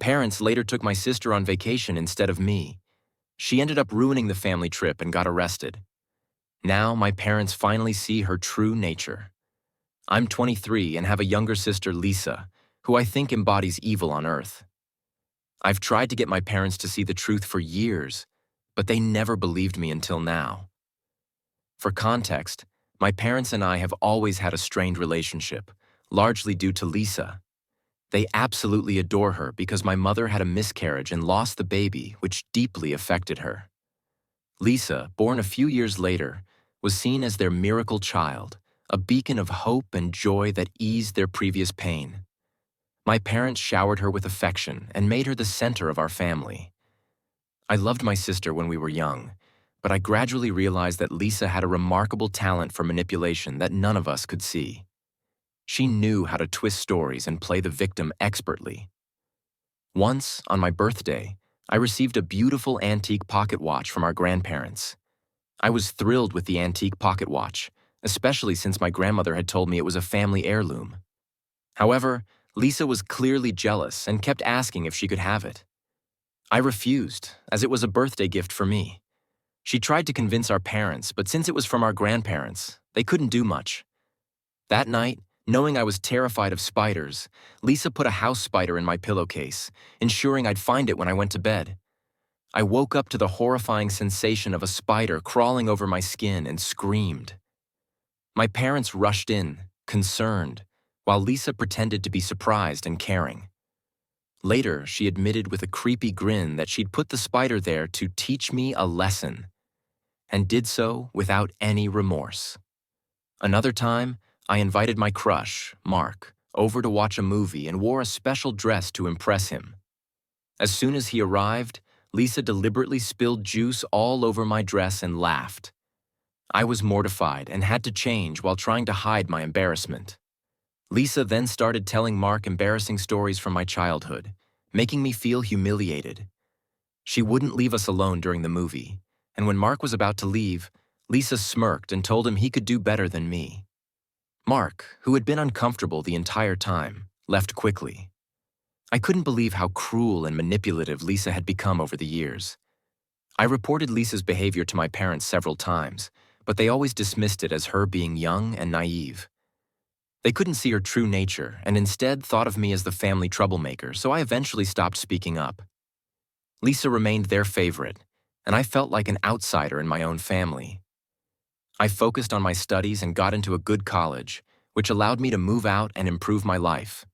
parents later took my sister on vacation instead of me. She ended up ruining the family trip and got arrested. Now my parents finally see her true nature. I'm 23 and have a younger sister, Lisa, who I think embodies evil on earth. I've tried to get my parents to see the truth for years, but they never believed me until now. For context, my parents and I have always had a strained relationship, largely due to Lisa. They absolutely adore her because my mother had a miscarriage and lost the baby, which deeply affected her. Lisa, born a few years later, was seen as their miracle child, a beacon of hope and joy that eased their previous pain. My parents showered her with affection and made her the center of our family. I loved my sister when we were young, but I gradually realized that Lisa had a remarkable talent for manipulation that none of us could see. She knew how to twist stories and play the victim expertly. Once, on my birthday, I received a beautiful antique pocket watch from our grandparents. I was thrilled with the antique pocket watch, especially since my grandmother had told me it was a family heirloom. However, Lisa was clearly jealous and kept asking if she could have it. I refused, as it was a birthday gift for me. She tried to convince our parents, but since it was from our grandparents, they couldn't do much. That night, knowing I was terrified of spiders, Lisa put a house spider in my pillowcase, ensuring I'd find it when I went to bed. I woke up to the horrifying sensation of a spider crawling over my skin and screamed. My parents rushed in, concerned, while Lisa pretended to be surprised and caring. Later, she admitted with a creepy grin that she'd put the spider there to teach me a lesson, and did so without any remorse. Another time, I invited my crush, Mark, over to watch a movie and wore a special dress to impress him. As soon as he arrived, Lisa deliberately spilled juice all over my dress and laughed. I was mortified and had to change while trying to hide my embarrassment. Lisa then started telling Mark embarrassing stories from my childhood, making me feel humiliated. She wouldn't leave us alone during the movie, and when Mark was about to leave, Lisa smirked and told him he could do better than me. Mark, who had been uncomfortable the entire time, left quickly. I couldn't believe how cruel and manipulative Lisa had become over the years. I reported Lisa's behavior to my parents several times, but they always dismissed it as her being young and naive. They couldn't see her true nature and instead thought of me as the family troublemaker, so I eventually stopped speaking up. Lisa remained their favorite, and I felt like an outsider in my own family. I focused on my studies and got into a good college, which allowed me to move out and improve my life.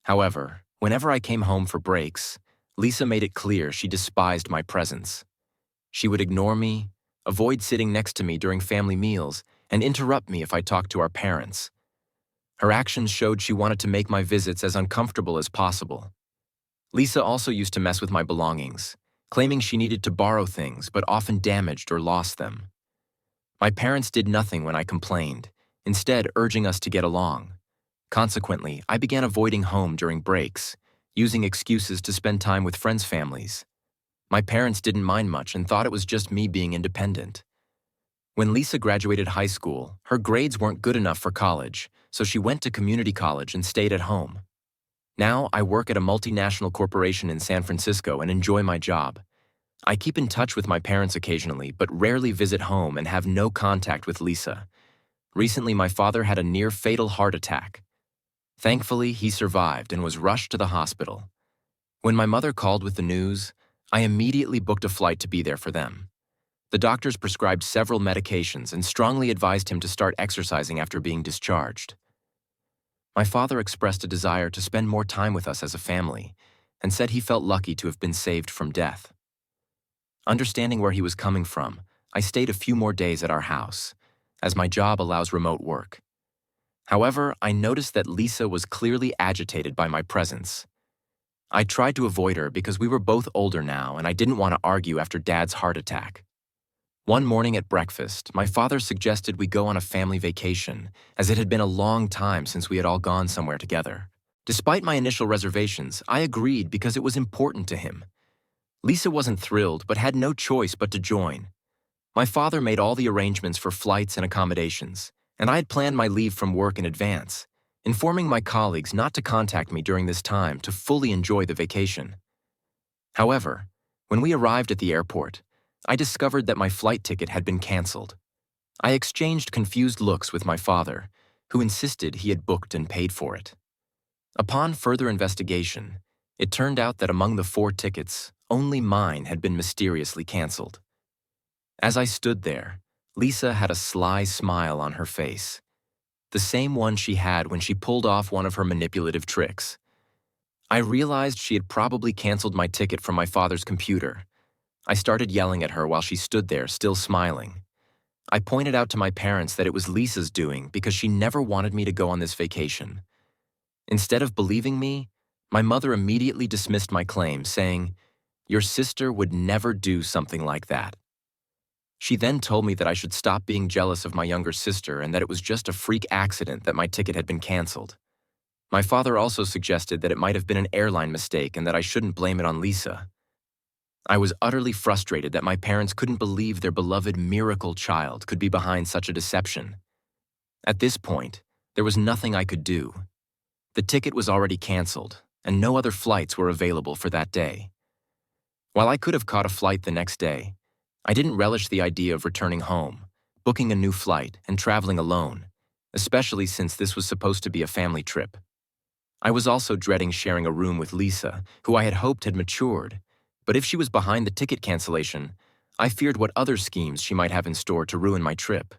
However, whenever I came home for breaks, Lisa made it clear she despised my presence. She would ignore me, avoid sitting next to me during family meals, and interrupt me if I talked to our parents. Her actions showed she wanted to make my visits as uncomfortable as possible. Lisa also used to mess with my belongings, claiming she needed to borrow things but often damaged or lost them. My parents did nothing when I complained, instead urging us to get along. Consequently, I began avoiding home during breaks, using excuses to spend time with friends' families. My parents didn't mind much and thought it was just me being independent. When Lisa graduated high school, her grades weren't good enough for college, so she went to community college and stayed at home. Now, I work at a multinational corporation in San Francisco and enjoy my job. I keep in touch with my parents occasionally, but rarely visit home and have no contact with Lisa. Recently, my father had a near-fatal heart attack. Thankfully, he survived and was rushed to the hospital. When my mother called with the news, I immediately booked a flight to be there for them. The doctors prescribed several medications and strongly advised him to start exercising after being discharged. My father expressed a desire to spend more time with us as a family and said he felt lucky to have been saved from death. Understanding where he was coming from, I stayed a few more days at our house, as my job allows remote work. However, I noticed that Lisa was clearly agitated by my presence. I tried to avoid her because we were both older now and I didn't want to argue after Dad's heart attack. One morning at breakfast, my father suggested we go on a family vacation, as it had been a long time since we had all gone somewhere together. Despite my initial reservations, I agreed because it was important to him. Lisa wasn't thrilled, but had no choice but to join. My father made all the arrangements for flights and accommodations, and I had planned my leave from work in advance. informing my colleagues not to contact me during this time to fully enjoy the vacation. However, when we arrived at the airport, I discovered that my flight ticket had been canceled. I exchanged confused looks with my father, who insisted he had booked and paid for it. Upon further investigation, it turned out that among the 4 tickets, only mine had been mysteriously canceled. As I stood there, Lisa had a sly smile on her face, the same one she had when she pulled off one of her manipulative tricks. I realized she had probably canceled my ticket from my father's computer. I started yelling at her while she stood there, still smiling. I pointed out to my parents that it was Lisa's doing because she never wanted me to go on this vacation. Instead of believing me, my mother immediately dismissed my claim, saying, "Your sister would never do something like that." She then told me that I should stop being jealous of my younger sister and that it was just a freak accident that my ticket had been canceled. My father also suggested that it might have been an airline mistake and that I shouldn't blame it on Lisa. I was utterly frustrated that my parents couldn't believe their beloved miracle child could be behind such a deception. At this point, there was nothing I could do. The ticket was already canceled, and no other flights were available for that day. While I could have caught a flight the next day, I didn't relish the idea of returning home, booking a new flight, and traveling alone, especially since this was supposed to be a family trip. I was also dreading sharing a room with Lisa, who I had hoped had matured, but if she was behind the ticket cancellation, I feared what other schemes she might have in store to ruin my trip.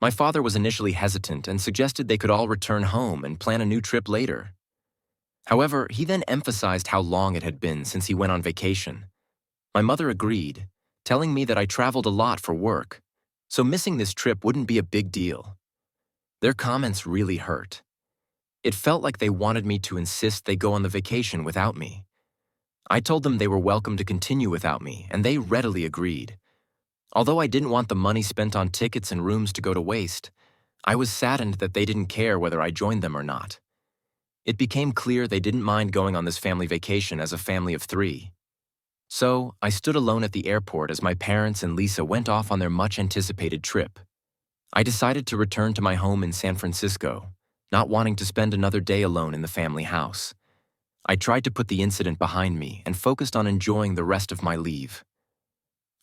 My father was initially hesitant and suggested they could all return home and plan a new trip later. However, he then emphasized how long it had been since he went on vacation. My mother agreed, telling me that I traveled a lot for work, so missing this trip wouldn't be a big deal. Their comments really hurt. It felt like they wanted me to insist they go on the vacation without me. I told them they were welcome to continue without me, and they readily agreed. Although I didn't want the money spent on tickets and rooms to go to waste, I was saddened that they didn't care whether I joined them or not. It became clear they didn't mind going on this family vacation as a family of 3. So, I stood alone at the airport as my parents and Lisa went off on their much-anticipated trip. I decided to return to my home in San Francisco, not wanting to spend another day alone in the family house. I tried to put the incident behind me and focused on enjoying the rest of my leave.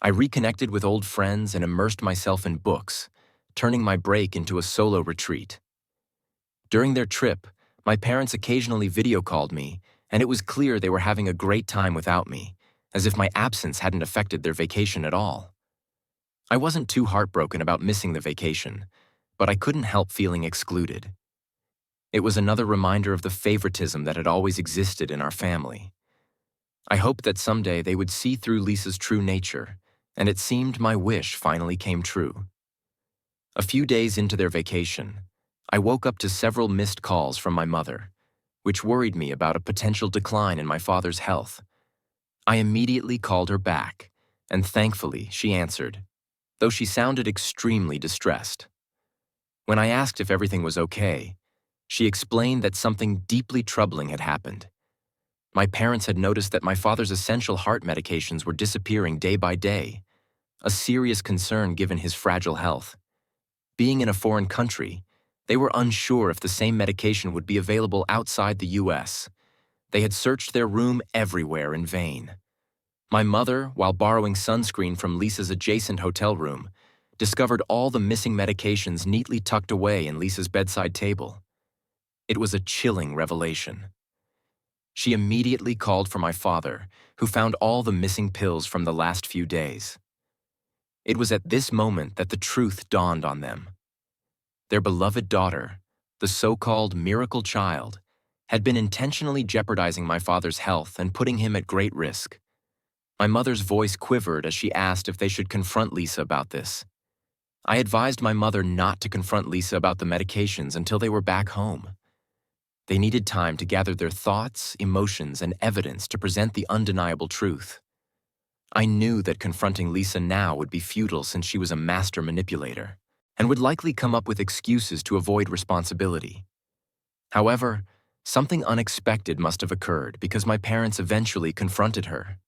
I reconnected with old friends and immersed myself in books, turning my break into a solo retreat. During their trip, my parents occasionally video called me, and it was clear they were having a great time without me, as if my absence hadn't affected their vacation at all. I wasn't too heartbroken about missing the vacation, but I couldn't help feeling excluded. It was another reminder of the favoritism that had always existed in our family. I hoped that someday they would see through Lisa's true nature, and it seemed my wish finally came true. A few days into their vacation, I woke up to several missed calls from my mother, which worried me about a potential decline in my father's health. I immediately called her back, and thankfully she answered, though she sounded extremely distressed. When I asked if everything was okay, she explained that something deeply troubling had happened. My parents had noticed that my father's essential heart medications were disappearing day by day, a serious concern given his fragile health. Being in a foreign country, they were unsure if the same medication would be available outside the U.S. They had searched their room everywhere in vain. My mother, while borrowing sunscreen from Lisa's adjacent hotel room, discovered all the missing medications neatly tucked away in Lisa's bedside table. It was a chilling revelation. She immediately called for my father, who found all the missing pills from the last few days. It was at this moment that the truth dawned on them. Their beloved daughter, the so-called miracle child, had been intentionally jeopardizing my father's health and putting him at great risk. My mother's voice quivered as she asked if they should confront Lisa about this. I advised my mother not to confront Lisa about the medications until they were back home. They needed time to gather their thoughts, emotions, and evidence to present the undeniable truth. I knew that confronting Lisa now would be futile since she was a master manipulator and would likely come up with excuses to avoid responsibility. However, something unexpected must have occurred because my parents eventually confronted her.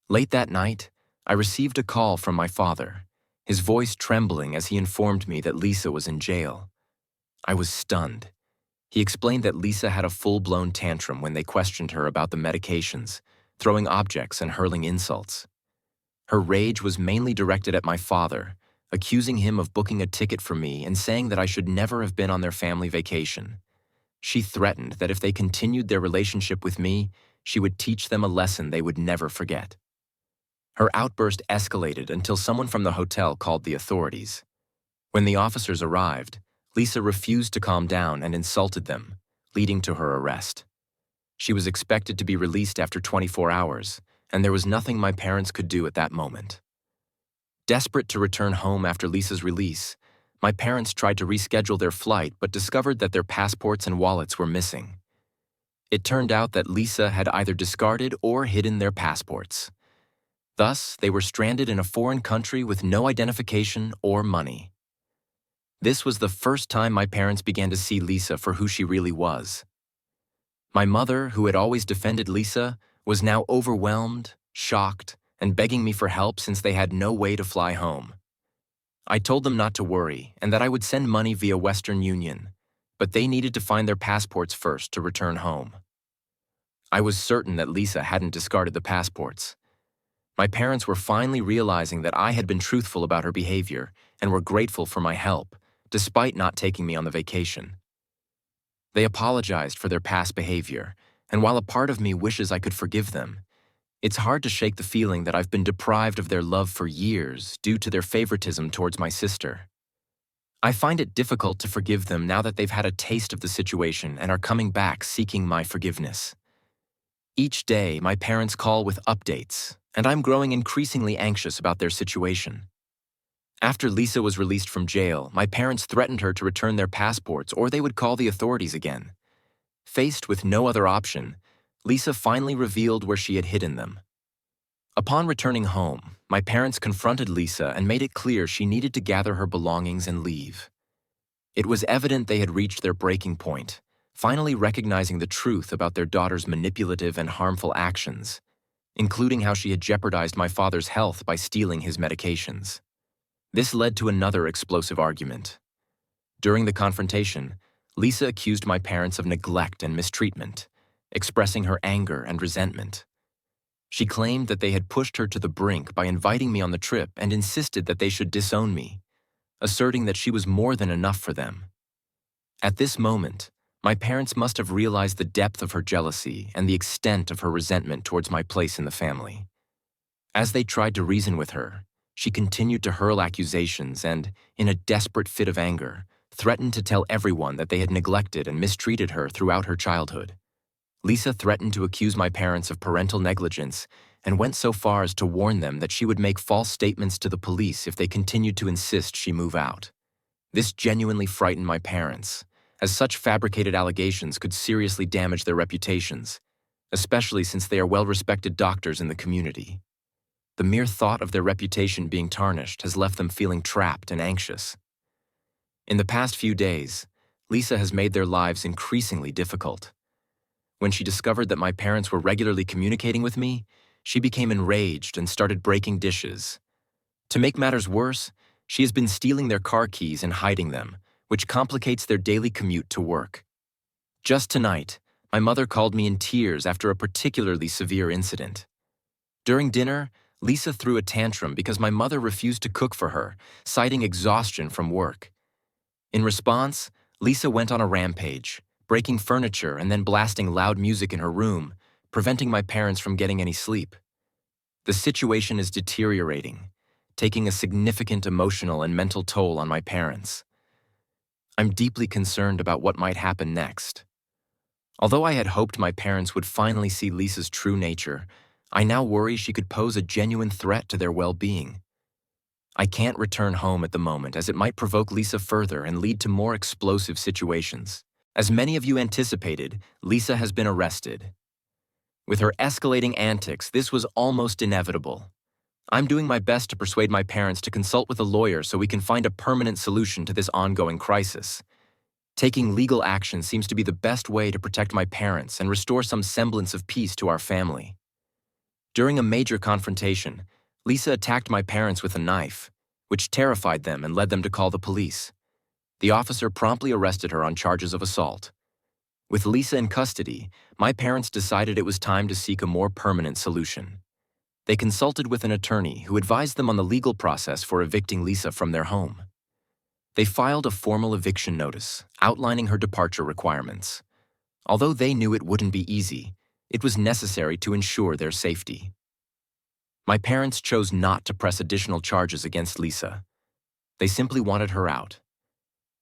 Late that night, I received a call from my father, his voice trembling as he informed me that Lisa was in jail. I was stunned. He explained that Lisa had a full-blown tantrum when they questioned her about the medications, throwing objects and hurling insults. Her rage was mainly directed at my father, accusing him of booking a ticket for me and saying that I should never have been on their family vacation. She threatened that if they continued their relationship with me, she would teach them a lesson they would never forget. Her outburst escalated until someone from the hotel called the authorities. When the officers arrived, Lisa refused to calm down and insulted them, leading to her arrest. She was expected to be released after 24 hours, and there was nothing my parents could do at that moment. Desperate to return home after Lisa's release, my parents tried to reschedule their flight but discovered that their passports and wallets were missing. It turned out that Lisa had either discarded or hidden their passports. Thus, they were stranded in a foreign country with no identification or money. This was the first time my parents began to see Lisa for who she really was. My mother, who had always defended Lisa, was now overwhelmed, shocked, and begging me for help since they had no way to fly home. I told them not to worry and that I would send money via Western Union, but they needed to find their passports first to return home. I was certain that Lisa hadn't discarded the passports. My parents were finally realizing that I had been truthful about her behavior and were grateful for my help, despite not taking me on the vacation. They apologized for their past behavior, and while a part of me wishes I could forgive them, it's hard to shake the feeling that I've been deprived of their love for years due to their favoritism towards my sister. I find it difficult to forgive them now that they've had a taste of the situation and are coming back seeking my forgiveness. Each day, my parents call with updates, and I'm growing increasingly anxious about their situation. After Lisa was released from jail, my parents threatened her to return their passports or they would call the authorities again. Faced with no other option, Lisa finally revealed where she had hidden them. Upon returning home, my parents confronted Lisa and made it clear she needed to gather her belongings and leave. It was evident they had reached their breaking point, finally recognizing the truth about their daughter's manipulative and harmful actions, including how she had jeopardized my father's health by stealing his medications. This led to another explosive argument. During the confrontation, Lisa accused my parents of neglect and mistreatment, expressing her anger and resentment. She claimed that they had pushed her to the brink by inviting me on the trip and insisted that they should disown me, asserting that she was more than enough for them. At this moment, my parents must have realized the depth of her jealousy and the extent of her resentment towards my place in the family. As they tried to reason with her, she continued to hurl accusations and, in a desperate fit of anger, threatened to tell everyone that they had neglected and mistreated her throughout her childhood. Lisa threatened to accuse my parents of parental negligence and went so far as to warn them that she would make false statements to the police if they continued to insist she move out. This genuinely frightened my parents, as such fabricated allegations could seriously damage their reputations, especially since they are well-respected doctors in the community. The mere thought of their reputation being tarnished has left them feeling trapped and anxious. In the past few days, Lisa has made their lives increasingly difficult. When she discovered that my parents were regularly communicating with me, she became enraged and started breaking dishes. To make matters worse, she has been stealing their car keys and hiding them, which complicates their daily commute to work. Just tonight, my mother called me in tears after a particularly severe incident. During dinner, Lisa threw a tantrum because my mother refused to cook for her, citing exhaustion from work. In response, Lisa went on a rampage, breaking furniture and then blasting loud music in her room, preventing my parents from getting any sleep. The situation is deteriorating, taking a significant emotional and mental toll on my parents. I'm deeply concerned about what might happen next. Although I had hoped my parents would finally see Lisa's true nature, I now worry she could pose a genuine threat to their well-being. I can't return home at the moment as it might provoke Lisa further and lead to more explosive situations. As many of you anticipated, Lisa has been arrested. With her escalating antics, this was almost inevitable. I'm doing my best to persuade my parents to consult with a lawyer so we can find a permanent solution to this ongoing crisis. Taking legal action seems to be the best way to protect my parents and restore some semblance of peace to our family. During a major confrontation, Lisa attacked my parents with a knife, which terrified them and led them to call the police. The officer promptly arrested her on charges of assault. With Lisa in custody, my parents decided it was time to seek a more permanent solution. They consulted with an attorney who advised them on the legal process for evicting Lisa from their home. They filed a formal eviction notice, outlining her departure requirements. Although they knew it wouldn't be easy, it was necessary to ensure their safety. My parents chose not to press additional charges against Lisa. They simply wanted her out.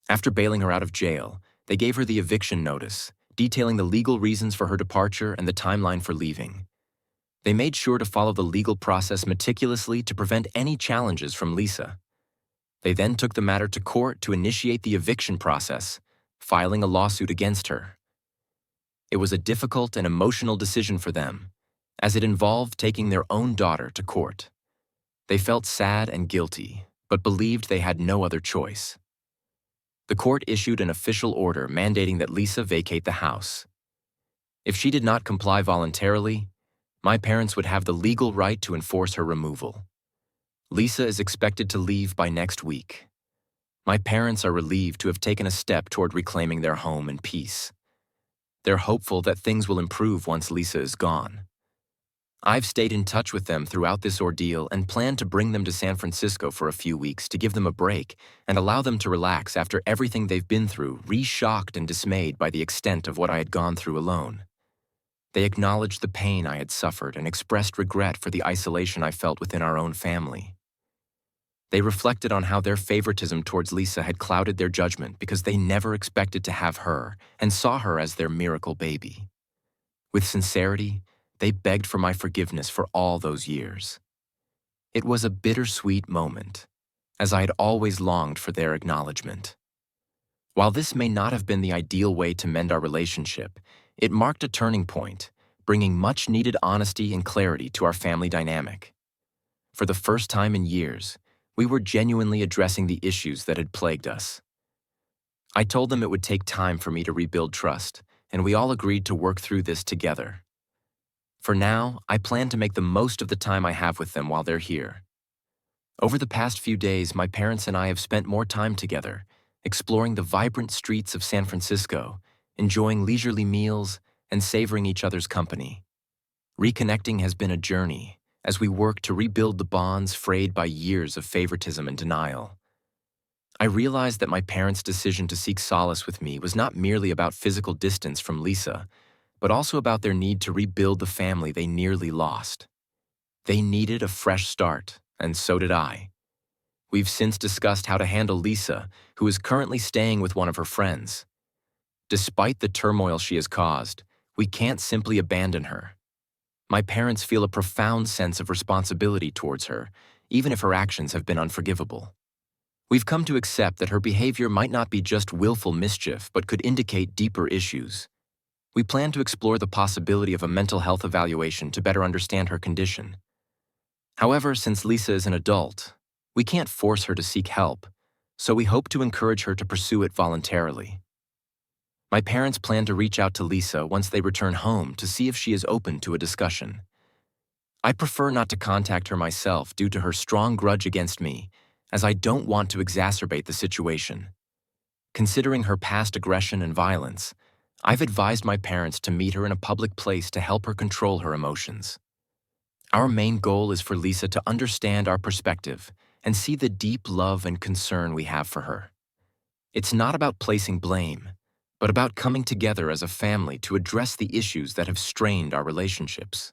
After bailing her out of jail, they gave her the eviction notice, detailing the legal reasons for her departure and the timeline for leaving. They made sure to follow the legal process meticulously to prevent any challenges from Lisa. They then took the matter to court to initiate the eviction process, filing a lawsuit against her. It was a difficult and emotional decision for them, as it involved taking their own daughter to court. They felt sad and guilty, but believed they had no other choice. The court issued an official order mandating that Lisa vacate the house. If she did not comply voluntarily, my parents would have the legal right to enforce her removal. Lisa is expected to leave by next week. My parents are relieved to have taken a step toward reclaiming their home in peace. They're hopeful that things will improve once Lisa is gone. I've stayed in touch with them throughout this ordeal and plan to bring them to San Francisco for a few weeks to give them a break and allow them to relax after everything they've been through, re-shocked and dismayed by the extent of what I had gone through alone. They acknowledged the pain I had suffered and expressed regret for the isolation I felt within our own family. They reflected on how their favoritism towards Lisa had clouded their judgment because they never expected to have her and saw her as their miracle baby. With sincerity, they begged for my forgiveness for all those years. It was a bittersweet moment, as I had always longed for their acknowledgement. While this may not have been the ideal way to mend our relationship, it marked a turning point, bringing much-needed honesty and clarity to our family dynamic. For the first time in years, we were genuinely addressing the issues that had plagued us. I told them it would take time for me to rebuild trust, and we all agreed to work through this together. For now, I plan to make the most of the time I have with them while they're here. Over the past few days, my parents and I have spent more time together, exploring the vibrant streets of San Francisco, enjoying leisurely meals, and savoring each other's company. Reconnecting has been a journey, as we work to rebuild the bonds frayed by years of favoritism and denial. I realized that my parents' decision to seek solace with me was not merely about physical distance from Lisa, but also about their need to rebuild the family they nearly lost. They needed a fresh start, and so did I. We've since discussed how to handle Lisa, who is currently staying with one of her friends. Despite the turmoil she has caused, we can't simply abandon her. My parents feel a profound sense of responsibility towards her, even if her actions have been unforgivable. We've come to accept that her behavior might not be just willful mischief, but could indicate deeper issues. We plan to explore the possibility of a mental health evaluation to better understand her condition. However, since Lisa is an adult, we can't force her to seek help, so we hope to encourage her to pursue it voluntarily. My parents plan to reach out to Lisa once they return home to see if she is open to a discussion. I prefer not to contact her myself due to her strong grudge against me, as I don't want to exacerbate the situation. Considering her past aggression and violence, I've advised my parents to meet her in a public place to help her control her emotions. Our main goal is for Lisa to understand our perspective and see the deep love and concern we have for her. It's not about placing blame, but about coming together as a family to address the issues that have strained our relationships.